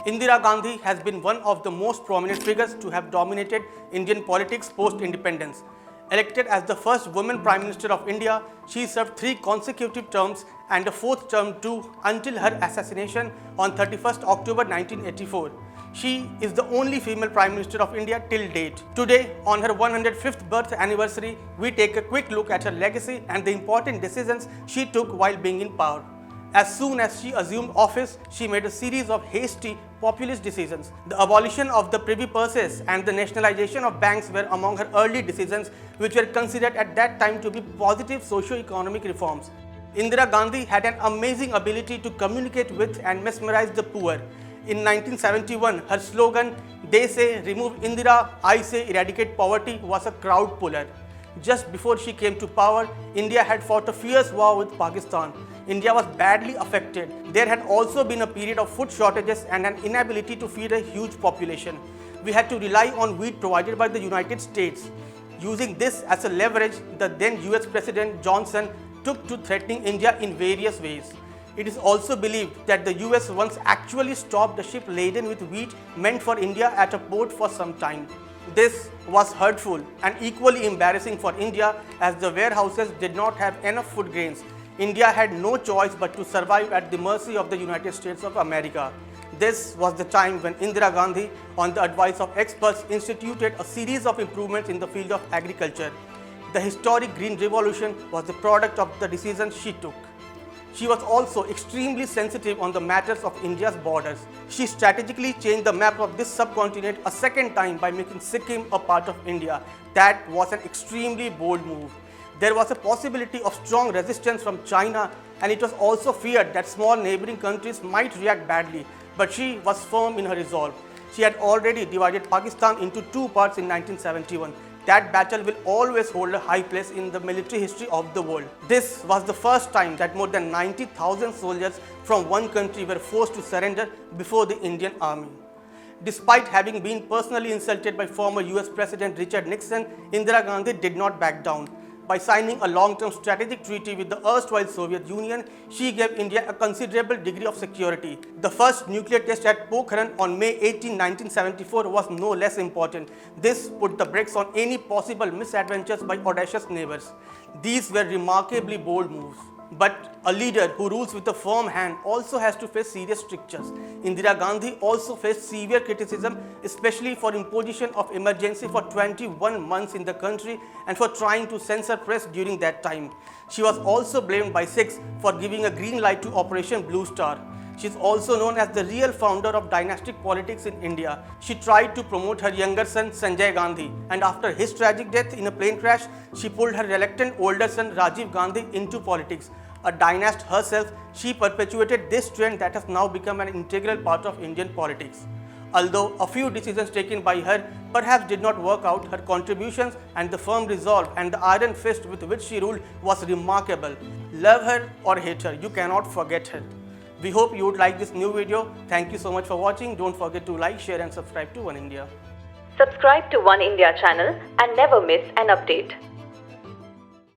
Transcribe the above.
Indira Gandhi has been one of the most prominent figures to have dominated Indian politics post-independence. Elected as the first woman Prime Minister of India, she served 3 consecutive terms and a 4th term too until her assassination on 31st October 1984. She is the only female Prime Minister of India till date. Today, on her 105th birth anniversary, we take a quick look at her legacy and the important decisions she took while being in power. As soon as she assumed office, she made a series of hasty, populist decisions. The abolition of the privy purses and the nationalization of banks were among her early decisions, which were considered at that time to be positive socio-economic reforms. Indira Gandhi had an amazing ability to communicate with and mesmerize the poor. In 1971, her slogan, "They say remove Indira, I say eradicate poverty," was a crowd puller. Just before she came to power, India had fought a fierce war with Pakistan. India was badly affected. There had also been a period of food shortages and an inability to feed a huge population. We had to rely on wheat provided by the United States. Using this as a leverage, the then US President Johnson took to threatening India in various ways. It is also believed that the US once actually stopped a ship laden with wheat meant for India at a port for some time. This was hurtful and equally embarrassing for India as the warehouses did not have enough food grains. India had no choice but to survive at the mercy of the United States of America. This was the time when Indira Gandhi, on the advice of experts, instituted a series of improvements in the field of agriculture. The historic Green Revolution was the product of the decisions she took. She was also extremely sensitive on the matters of India's borders. She strategically changed the map of this subcontinent a second time by making Sikkim a part of India. That was an extremely bold move. There was a possibility of strong resistance from China, and it was also feared that small neighboring countries might react badly, but she was firm in her resolve. She had already divided Pakistan into 2 parts in 1971. That battle will always hold a high place in the military history of the world. This was the first time that more than 90,000 soldiers from one country were forced to surrender before the Indian Army. Despite having been personally insulted by former US President Richard Nixon, Indira Gandhi did not back down. By signing a long-term strategic treaty with the erstwhile Soviet Union, she gave India a considerable degree of security. The first nuclear test at Pokhran on May 18, 1974 was no less important. This put the brakes on any possible misadventures by audacious neighbors. These were remarkably bold moves. But a leader who rules with a firm hand also has to face serious strictures. Indira Gandhi also faced severe criticism, especially for imposition of emergency for 21 months in the country and for trying to censor press during that time. She was also blamed by Sikhs for giving a green light to Operation Blue Star. She is also known as the real founder of dynastic politics in India. She tried to promote her younger son Sanjay Gandhi, and after his tragic death in a plane crash, she pulled her reluctant older son Rajiv Gandhi into politics. A dynast herself, she perpetuated this trend that has now become an integral part of Indian politics. Although a few decisions taken by her perhaps did not work out, her contributions and the firm resolve and the iron fist with which she ruled was remarkable. Love her or hate her, you cannot forget her. We hope you would like this new video. Thank you so much for watching. Don't forget to like, share and subscribe to One India. Subscribe to One India channel and never miss an update.